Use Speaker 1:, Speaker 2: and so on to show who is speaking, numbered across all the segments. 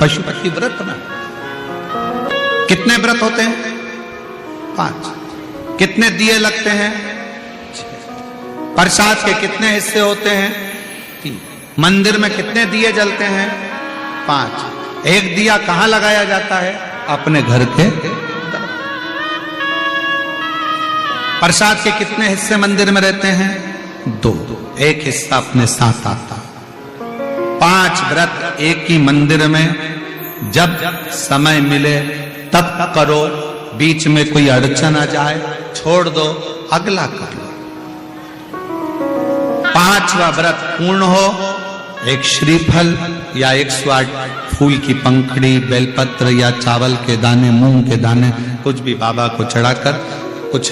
Speaker 1: पशुपति व्रत ना। कितने व्रत होते हैं? 5। कितने दिए लगते हैं? 6। प्रसाद के कितने हिस्से होते हैं? 3। मंदिर में कितने दिए जलते हैं? 5। एक दिया कहां लगाया जाता है? अपने घर के। प्रसाद के कितने हिस्से मंदिर में रहते हैं? 2। एक हिस्सा अपने साथ आता। 5 व्रत एक ही मंदिर में जब समय मिले तब करो, बीच में कोई अड़चन आ जाए छोड़ दो, अगला कर लो। 5वां व्रत पूर्ण हो, एक श्रीफल या 108 फूल की पंखड़ी, बेलपत्र या चावल के दाने, मूंग के दाने, कुछ भी बाबा को चढ़ाकर, कुछ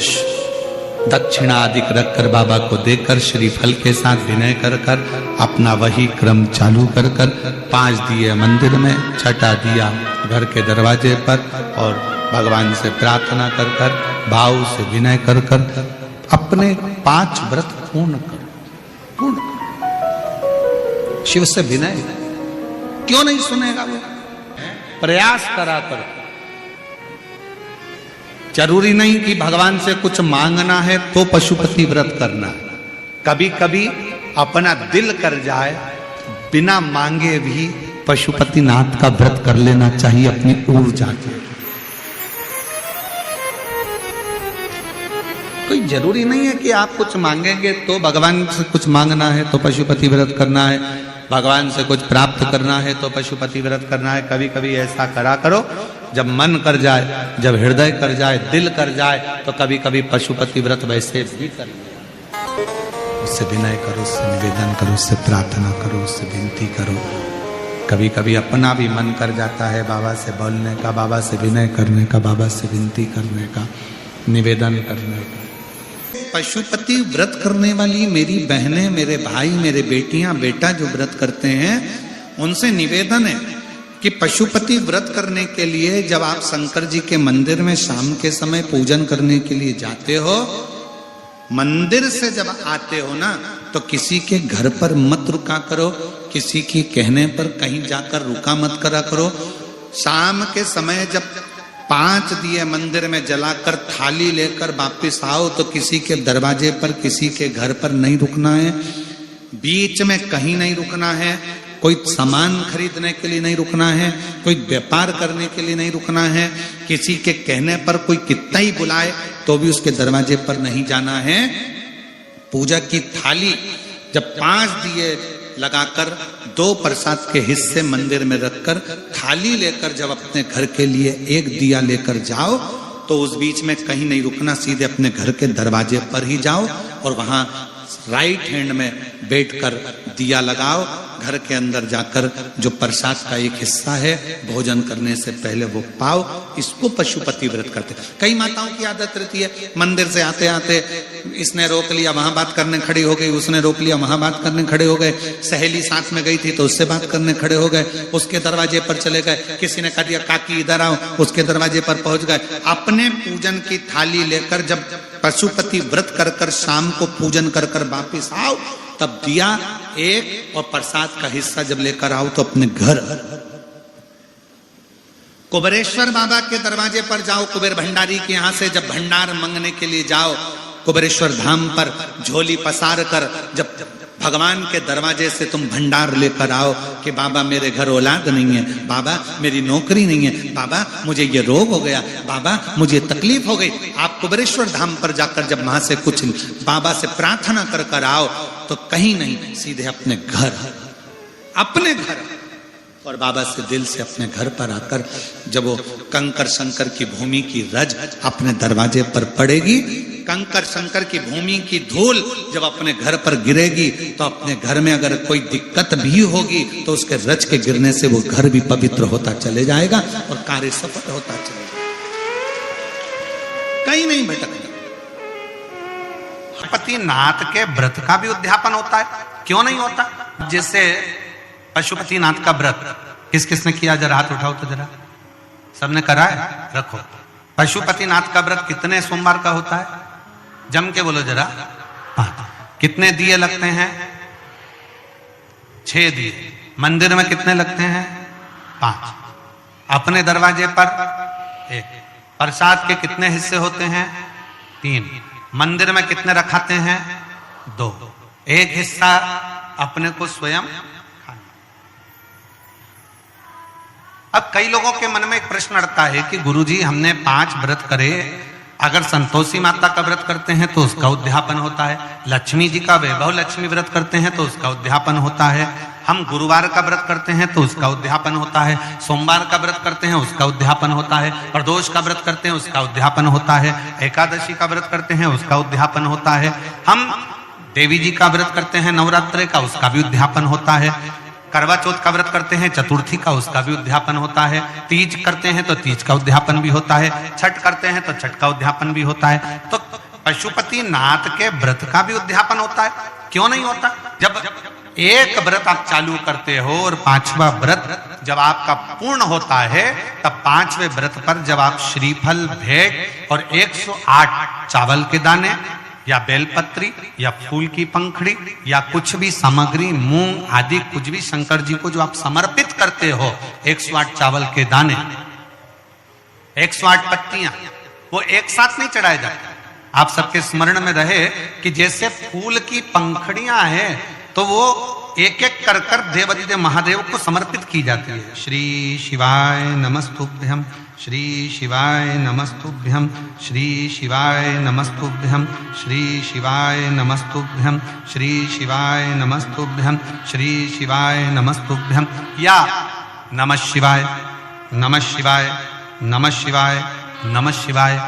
Speaker 1: दक्षिणा आदि रखकर बाबा को देकर श्रीफल के साथ विनय कर कर अपना वही क्रम चालू कर कर 5 दिए मंदिर में, 6ठा दिया घर के दरवाजे पर, और भगवान से प्रार्थना कर कर, भाव से विनय कर कर अपने 5 व्रत पूर्ण करो। पूर्ण करो, शिव से विनय। क्यों नहीं सुनेगा वो? प्रयास करा करो। जरूरी नहीं कि भगवान से कुछ मांगना है तो पशुपति व्रत करना है। कभी कभी अपना दिल कर जाए, बिना मांगे भी पशुपति नाथ का व्रत कर लेना चाहिए अपनी ऊर्जा के। कोई जरूरी नहीं है कि आप कुछ मांगेंगे तो भगवान से कुछ मांगना है तो पशुपति व्रत करना है, भगवान से कुछ प्राप्त करना है तो पशुपति व्रत करना है। कभी कभी ऐसा करा करो, जब मन कर जाए, जब हृदय कर जाए, दिल कर जाए, तो कभी कभी पशुपति व्रत वैसे भी कर लो। उससे विनय करो, उससे निवेदन करो, उससे प्रार्थना करो, उससे विनती करो। कभी कभी अपना भी मन कर जाता है बाबा से बोलने का, बाबा से विनय करने का, बाबा से विनती करने का, निवेदन करने का। पशुपति व्रत करने वाली मेरी बहनें, मेरे भाई, मेरे बेटियां, बेटा जो व्रत करते हैं, उनसे निवेदन है कि पशुपति व्रत करने के लिए जब आप शंकर जी के मंदिर में शाम के समय पूजन करने के लिए जाते हो, मंदिर से जब आते हो ना, तो किसी के घर पर मत रुका करो, किसी के कहने पर कहीं जाकर रुका मत करा करो। शाम के समय जब 5 दिए मंदिर में जलाकर थाली लेकर वापिस आओ तो किसी के दरवाजे पर, किसी के घर पर नहीं रुकना है, बीच में कहीं नहीं रुकना है, कोई सामान खरीदने के लिए नहीं रुकना है, कोई व्यापार करने के लिए नहीं रुकना है, किसी के कहने पर कोई कितना ही बुलाए तो भी उसके दरवाजे पर नहीं जाना है। पूजा की थाली जब 5 दिए लगाकर 2 प्रसाद के हिस्से मंदिर में रखकर थाली लेकर जब अपने घर के लिए 1 दिया लेकर जाओ तो उस बीच में कहीं नहीं रुकना, सीधे अपने घर के दरवाजे पर ही जाओ और वहां राइट हैंड में बैठकर दिया लगाओ। घर के अंदर जाकर जो प्रसाद का एक हिस्सा है भोजन करने से पहले वो पाओ। इसको पशुपति व्रत करते। कई माताओं की आदत रहती है, मंदिर से आते आते इसने रोक लिया, वहां बात करने खड़ी हो गई, उसने रोक लिया, वहां बात करने खड़े हो गए, सहेली साथ में गई थी तो उससे बात करने खड़े हो गए, उसके दरवाजे पर चले गए, किसी ने कह दिया काकी इधर आओ, उसके दरवाजे पर पहुंच गए। अपने पूजन की थाली लेकर जब पशुपति व्रत कर कर शाम को पूजन कर कर वापिस आओ, तब दिया एक और प्रसाद का हिस्सा जब लेकर आओ तो अपने घर कुबेरेश्वर बाबा के दरवाजे पर जाओ, कुबेर भंडारी के यहां से जब भंडार मांगने के लिए जाओ, कुबेरेश्वर धाम पर झोली पसार कर जब भगवान के दरवाजे से तुम भंडार लेकर आओ कि बाबा मेरे घर औलाद नहीं है, बाबा मेरी नौकरी नहीं है, बाबा मुझे ये रोग हो गया, बाबा मुझे तकलीफ हो गई। आप कुबेरेश्वर धाम पर जाकर जब वहां से कुछ बाबा से प्रार्थना कर कर आओ तो कहीं नहीं, सीधे अपने घर और बाबा से दिल से अपने घर पर आकर जब वो कंकर शंकर की भूमि की रज अपने दरवाजे पर पड़ेगी, कंकर शंकर की भूमि की धूल जब अपने घर पर गिरेगी तो अपने घर में अगर कोई दिक्कत भी होगी तो उसके रज के गिरने से वो घर भी पवित्र होता चले जाएगा और कार्य सफल होता चले जाएगा। कहीं नहीं भटकना। पशुपति नाथ के व्रत का भी उद्यापन होता है, क्यों नहीं होता? जैसे पशुपति नाथ का व्रत किस किसने किया? जरा हाथ उठाओ तो जरा, सबने करा है? रखो। पशुपति नाथ का व्रत कितने सोमवार का होता है? जम के बोलो जरा। 5। कितने दिए लगते हैं? 6 दिए। मंदिर में कितने लगते हैं? 5। अपने दरवाजे पर 1। प्रसाद के कितने हिस्से होते हैं? 3। मंदिर में कितने रखाते हैं? 2। 1 हिस्सा अपने को स्वयं खाना। अब कई लोगों के मन में एक प्रश्न अड़ता है कि गुरुजी हमने 5 व्रत करे, अगर संतोषी माता का व्रत करते हैं तो उसका उद्यापन होता है, लक्ष्मी जी का वैभव लक्ष्मी व्रत करते हैं तो उसका उद्यापन होता है, हम गुरुवार का व्रत करते हैं तो उसका उद्यापन होता है, सोमवार का व्रत करते हैं उसका उद्यापन होता है, प्रदोष का व्रत करते हैं उसका उद्यापन होता है, एकादशी का व्रत करते हैं उसका उद्यापन होता है, हम देवी जी का व्रत करते हैं नवरात्रि का उसका भी उद्यापन होता है, करवा चौथ का व्रत करते हैं चतुर्थी का उसका भी उद्यापन होता है, तीज करते हैं तो तीज का उद्यापन भी होता है, छठ करते हैं तो छठ का उद्यापन भी होता है। तो पशुपति नाथ के व्रत का भी उद्यापन होता है, क्यों नहीं होता? जब एक व्रत आप चालू करते हो और 5वां व्रत जब आपका पूर्ण होता है, तब 5वें व्रत पर जब आप श्रीफल, भेंट और 108 चावल के दाने या बेलपत्री या फूल की पंखड़ी या कुछ भी सामग्री, मूंग आदि कुछ भी शंकर जी को जो आप समर्पित करते हो, 108 चावल के दाने, 108 पत्तियां, वो एक साथ नहीं चढ़ाए जाते। आप सबके स्मरण में रहे कि जैसे फूल की पंखड़ियां हैं तो वो एक एक कर कर देवादिदेव महादेव को समर्पित की जाती है। श्री शिवाय नमस्तुभ्यम, श्री शिवाय नमस्तुभ्यम, श्री शिवाय नमस्तुभ्यम, श्री शिवाय नमस्तुभ्यम, श्री शिवाय नमस्तुभ्यम, श्री शिवाय नमस्तुभ्यम, या नमः शिवाय, नमः शिवाय, नमः शिवाय, नमः शिवाय।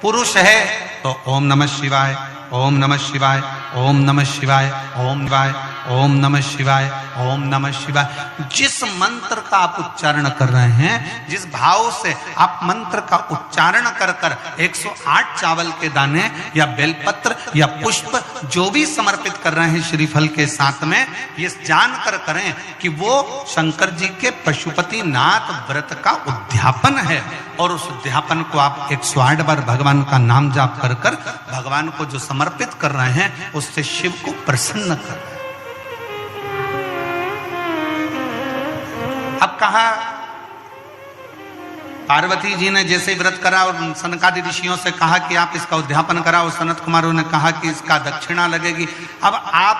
Speaker 1: पुरुष है तो ओम नमः शिवाय, ओम नमः शिवाय, ओम नमः शिवाय, ओम शिवाय, ओम नमः शिवाय, ओम नमः शिवाय। जिस मंत्र का आप उच्चारण कर रहे हैं, जिस भाव से आप मंत्र का उच्चारण कर कर 108 चावल के दाने या बेलपत्र या पुष्प जो भी समर्पित कर रहे हैं श्रीफल के साथ में, ये जानकर करें कि वो शंकर जी के पशुपति नाथ व्रत का उद्यापन है। और उस उद्यापन को आप 108 बार भगवान का नाम जाप कर कर भगवान को जो समर्पित कर रहे हैं, उससे शिव को प्रसन्न कर रहे हैं। अब कहा पार्वती जी ने जैसे व्रत करा और सनकादि ऋषियों से कहा कि आप इसका उद्यापन कराओ, सनत कुमारों ने कहा कि इसका दक्षिणा लगेगी। अब आप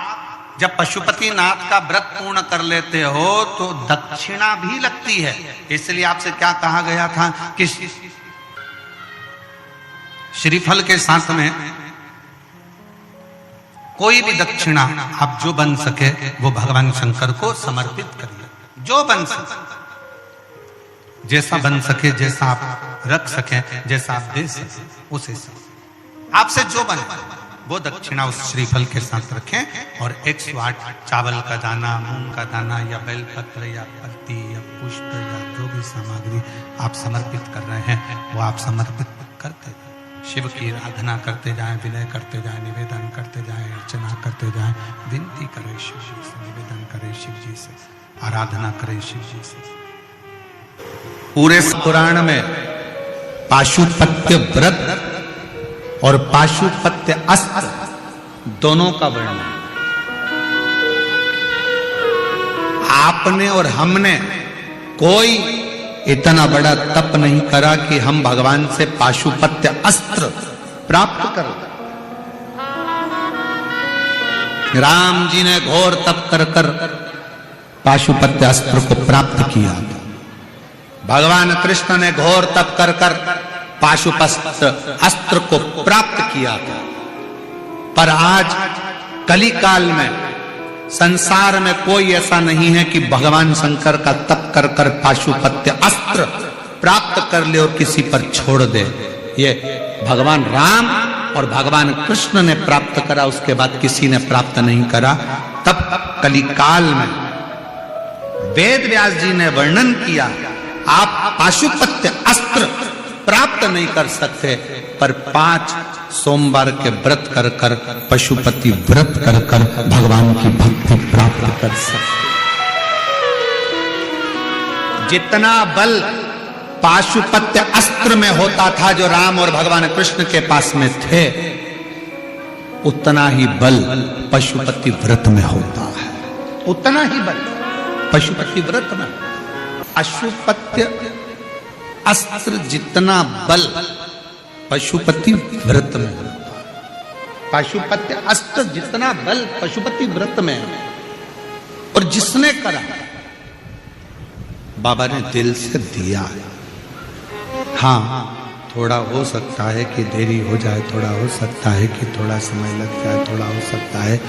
Speaker 1: जब पशुपति नाथ का व्रत पूर्ण कर लेते हो तो दक्षिणा भी लगती है। इसलिए आपसे क्या कहा गया था कि श्रीफल के साथ में कोई भी दक्षिणा आप जो बन सके वो भगवान शंकर को समर्पित करिए, जो बन सके, जैसा बन सके, जैसा आप रख सके, जैसा आप दे सके, उसे आपसे जो बने वो दक्षिणा उस श्रीफल के साथ रखें। और 108 चावल का दाना, मूंग का दाना या बेलपत्र या पत्ती या पुष्प या जो भी सामग्री आप समर्पित कर रहे हैं वो आप समर्पित करते जाएं, शिव की आराधना करते जाएं, विनय करते जाएं, निवेदन करते जाएं, अर्चना करते जाएं, विनती करें शिव जी से, निवेदन करें शिव जी से, आराधना करें शिव जी से। पूरे पुराण में पाशुपत्य व्रत और पाशुपत्य अस्त्र दोनों का वर्णन। आपने और हमने कोई इतना बड़ा तप नहीं करा कि हम भगवान से पाशुपत्य अस्त्र प्राप्त करें। राम जी ने घोर तप कर कर पाशुपत्य अस्त्र को प्राप्त किया। भगवान कृष्ण ने घोर तप कर कर पाशुपत्र अस्त्र को प्राप्त किया था। पर आज कली काल में संसार में कोई ऐसा नहीं है कि भगवान शंकर का तप कर कर पाशुपत्य अस्त्र प्राप्त कर ले और किसी पर छोड़ दे। ये भगवान राम और भगवान कृष्ण ने प्राप्त करा, उसके बाद किसी ने प्राप्त नहीं करा। तब कली काल में वेद व्यास जी ने वर्णन किया, आप पाशुपत्य अस्त्र प्राप्त नहीं कर सकते, पर 5 सोमवार के व्रत कर कर, पशुपति व्रत कर कर भगवान की भक्ति प्राप्त कर सकते। जितना बल पाशुपत्य अस्त्र में होता था जो राम और भगवान कृष्ण के पास में थे, उतना ही बल पशुपति व्रत में होता है। उतना ही बल पशुपति व्रत में। पाशुपत्य अस्त्र जितना बल पशुपति व्रत में होता है। पाशुपत्य अस्त्र जितना बल पशुपति व्रत में है। और जिसने करा बाबा ने दिल से दिया है। हाँ, थोड़ा हो सकता है कि देरी हो जाए, थोड़ा हो सकता है कि थोड़ा समय लग जाए, थोड़ा हो सकता है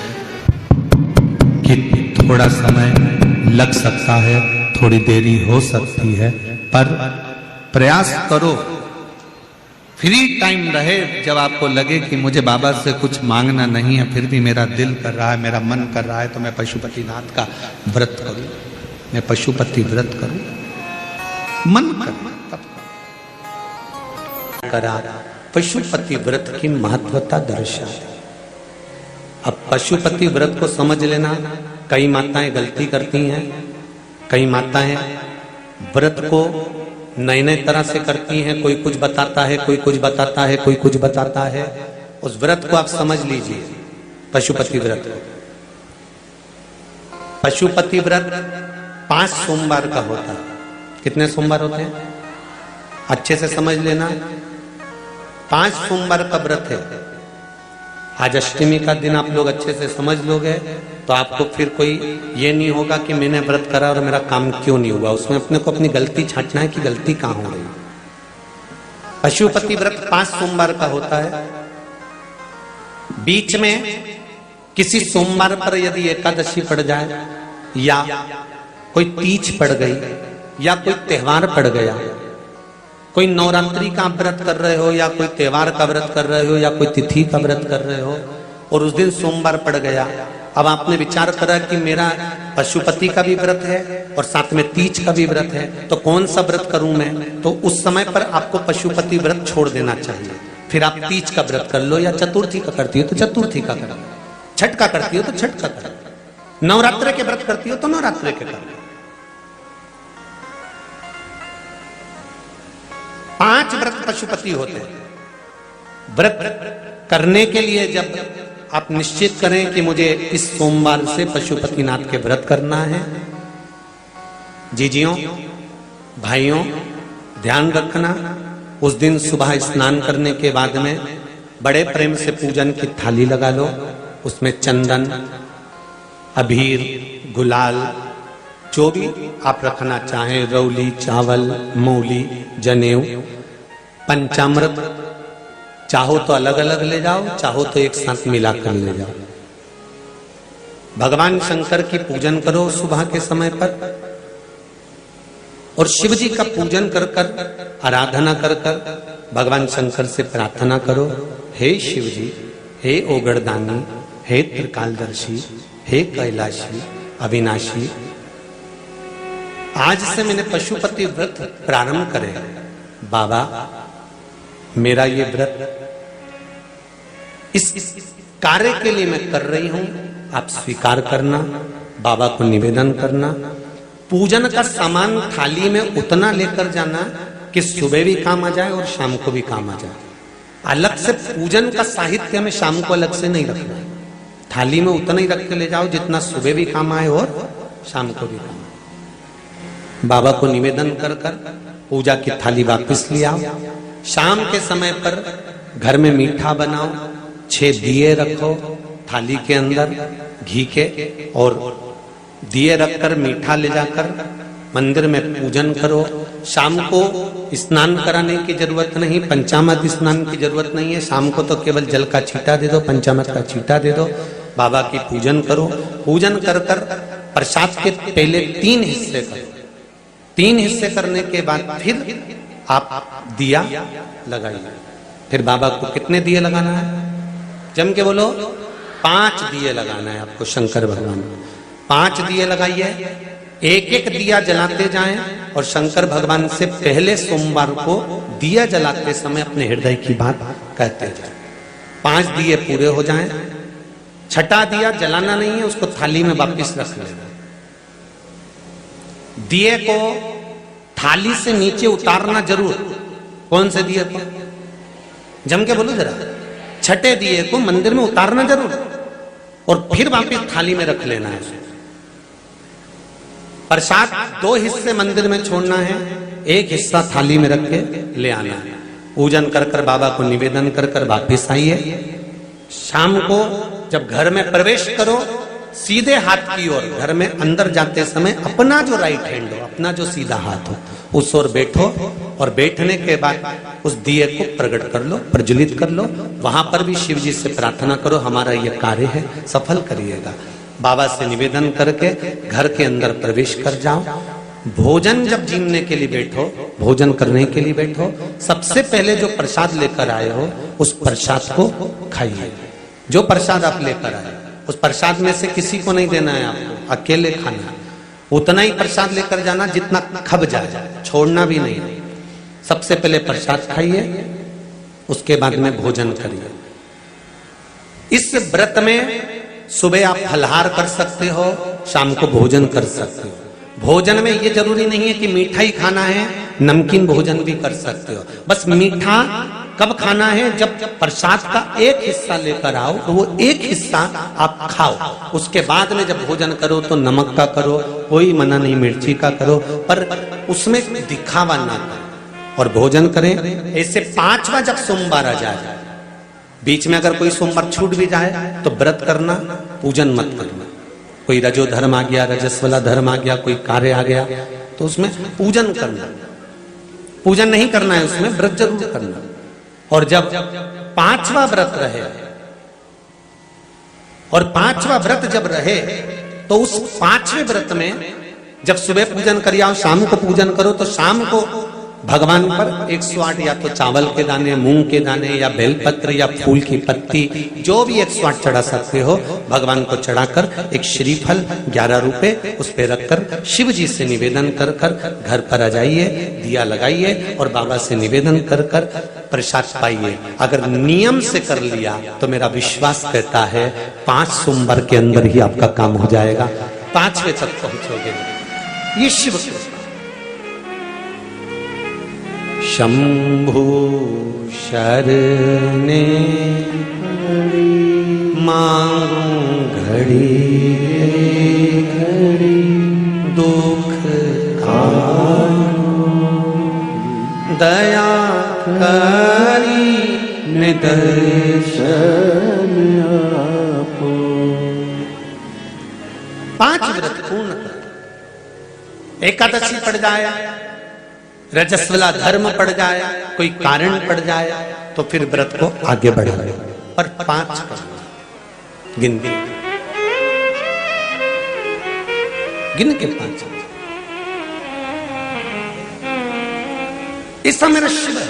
Speaker 1: कि थोड़ा समय लग सकता है, थोड़ी देरी हो सकती है, पर प्रयास करो। फ्री टाइम रहे, जब आपको लगे कि मुझे बाबा से कुछ मांगना नहीं है, फिर भी मेरा दिल कर रहा है, मेरा मन कर रहा है, तो मैं पशुपतिनाथ का व्रत करूं, मैं पशुपति व्रत करूं। मन कर तब करा। पशुपति व्रत की महत्वता दर्शा। अब पशुपति व्रत को समझ लेना। कई माताएं गलती करती हैं, कई माताएं व्रत को नए नए तरह से करती हैं। कोई कुछ बताता है, कोई कुछ बताता है, कोई कुछ बताता है। उस व्रत को आप समझ लीजिए, पशुपति व्रत। पशुपति व्रत 5 सोमवार का होता है। कितने सोमवार होते हैं? अच्छे से समझ लेना। 5 सोमवार का व्रत है। आज अष्टमी का दिन आप लोग अच्छे से समझ लोगे तो आपको फिर कोई ये नहीं होगा कि मैंने व्रत करा और मेरा काम क्यों नहीं हुआ। उसमें अपने को अपनी गलती छांटना है कि गलती कहां हो रही। पशुपति व्रत 5 सोमवार का होता है। बीच में किसी सोमवार पर यदि एकादशी पड़ जाए, या कोई तीज पड़ गई, या कोई त्योहार पड़ गया, कोई नवरात्रि का व्रत कर रहे हो, या कोई त्योहार का व्रत कर रहे हो, या कोई तिथि का व्रत कर रहे हो, और उस दिन सोमवार पड़ गया। अब आपने विचार करा कि मेरा पशुपति का भी व्रत है और साथ में तीज का भी व्रत है, तो कौन सा व्रत करूं मैं? तो उस समय पर आपको पशुपति व्रत छोड़ देना चाहिए। फिर आप तीज का व्रत कर लो, या चतुर्थी का करती हो तो चतुर्थी का करो, छठ का करती हो तो छठ का करो, नवरात्र के व्रत करती हो तो नवरात्र के करो। 5 व्रत पशुपति होते हैं। व्रत करने के लिए जब आप निश्चित करें कि मुझे इस सोमवार से पशुपतिनाथ के व्रत करना है, जीजियों भाइयों ध्यान रखना, उस दिन सुबह स्नान करने के बाद में बड़े प्रेम से पूजन की थाली लगा लो। उसमें चंदन, अबीर, गुलाल, जो भी आप रखना चाहें, रौली, चावल, मूली, जनेऊ, पंचामृत, चाहो तो अलग अलग ले जाओ, चाहो तो एक साथ मिलाकर ले जाओ। भगवान शंकर की पूजन करो सुबह के समय पर, और शिव जी का पूजन कर कर, आराधना कर कर भगवान शंकर से प्रार्थना करो, हे शिव जी, हे ओगड़दानी, हे त्रिकालदर्शी, हे कैलाशी, अविनाशी, आज से मैंने पशुपति व्रत प्रारंभ करे। बाबा मेरा ये व्रत इस कार्य के लिए मैं कर रही हूं, आप स्वीकार करना, बाबा को निवेदन करना। पूजन का सामान थाली में उतना लेकर जाना कि सुबह भी काम आ जाए और शाम को भी काम आ जाए। अलग से पूजन का साहित्य में शाम को अलग से नहीं रखना है। थाली में उतना ही रख के ले जाओ जितना सुबह भी काम आए और शाम को भी काम आए। बाबा को निवेदन कर कर पूजा की थाली वापस ले आओ। शाम के समय पर घर में मीठा बनाओ, 6 दिए रखो थाली के अंदर घी के, और दिए रखकर मीठा ले जाकर मंदिर में पूजन करो। शाम को स्नान कराने की जरूरत नहीं, पंचामृत स्नान की जरूरत नहीं है। शाम को तो केवल जल का छींटा दे दो, पंचामृत का छींटा दे दो, बाबा की पूजन करो। पूजन कर कर प्रसाद के पहले 3 हिस्से करो। 3 हिस्से करने के बाद फिर आप दिया लगाइए। फिर बाबा को कितने दिए लगाना है? जम के बोलो, 5 दिए लगाना है आपको शंकर भगवान। 5 दिए लगाइए, एक एक दिया जलाते जाएं, और शंकर भगवान से पहले सोमवार को दिया जलाते समय अपने हृदय की बात कहते जाएं। 5 दिए पूरे हो जाएं। छठा दिया जलाना नहीं है, उसको थाली में वापस रख लेना। दिए को थाली से नीचे उतारना जरूर। कौन से दिए को? जम के बोलो जरा। छठे दिए को मंदिर में उतारना जरूर, और फिर वापस थाली में रख लेना है। प्रसाद 2 हिस्से मंदिर में छोड़ना है, एक हिस्सा थाली में रख के ले आना है। पूजन कर कर बाबा को निवेदन कर कर वापिस आइए। शाम को जब घर में प्रवेश करो, सीधे हाथ की ओर, घर में अंदर जाते समय अपना जो राइट हैंड हो, अपना जो सीधा हाथ हो, उस ओर बैठो और बैठने के बाद उस दिए को प्रकट कर लो, प्रज्वलित कर लो। वहां पर भी शिव जी से प्रार्थना करो, हमारा यह कार्य है, सफल करिएगा। बाबा से निवेदन करके घर के अंदर प्रवेश कर जाओ। भोजन जब जीमने के लिए बैठो, भोजन करने के लिए बैठो, सबसे पहले जो प्रसाद लेकर आए हो उस प्रसाद को खाइए। जो प्रसाद आप लेकर आए उस प्रसाद में से किसी को नहीं देना है, आपको अकेले खाना है। उतना ही प्रसाद लेकर जाना जितना खब जाए, छोड़ना भी नहीं। सबसे पहले प्रसाद खाइए, उसके बाद में भोजन करिए। इस व्रत में सुबह आप फलहार कर सकते हो, शाम को भोजन कर सकते हो। भोजन में ये जरूरी नहीं है कि मीठा ही खाना है, नमकीन भोजन भी कर सकते हो। बस मीठा कब खाना है, जब प्रसाद का एक हिस्सा लेकर आओ तो वो एक हिस्सा आप खाओ। उसके बाद में जब भोजन करो तो नमक का करो, कोई मना नहीं, मिर्ची का करो, पर उसमें दिखावा ना करो और भोजन करें। ऐसे 5वां जब सोमवार आ जाए, बीच में अगर कोई सोमवार छूट भी जाए तो व्रत करना, पूजन मत करना। कोई रजो धर्म आ गया, रजस्वला धर्म आ गया, कोई कार्य आ गया तो उसमें पूजन करना, पूजन नहीं करना है, उसमें व्रत जरूर करना। और जब 5वां व्रत रहे और 5वां व्रत जब रहे तो उस 5वें व्रत में जब सुबह पूजन करिए और शाम को पूजन करो तो शाम को भगवान पर 108 या तो चावल के दाने, मूंग के दाने या बेलपत्र या फूल की पत्ती, जो भी 108 चढ़ा सकते हो भगवान को चढ़ाकर एक श्रीफल 11 रुपए उस पे रखकर शिव जी से निवेदन कर कर घर पर आ जाइए, दिया लगाइए और बाबा से निवेदन कर कर प्रसाद पाइए। अगर नियम से कर लिया तो मेरा विश्वास कहता है 5 सोमवार के अंदर ही आपका काम हो जाएगा, 5वें तक पहुंचोगे। ये शिव शंभु शरणे मांगू घड़ी घड़ी दुख दया करी निदर्शन आपो। 5 व्रत पूर्ण कर, एकादशी पड़ जाए, रजस्वला धर्म पड़ जाए, कोई कारण पड़ जाए तो फिर व्रत को आगे बढ़ाए, पर 5 गिन के 5। ऐसा मेरा शिव है।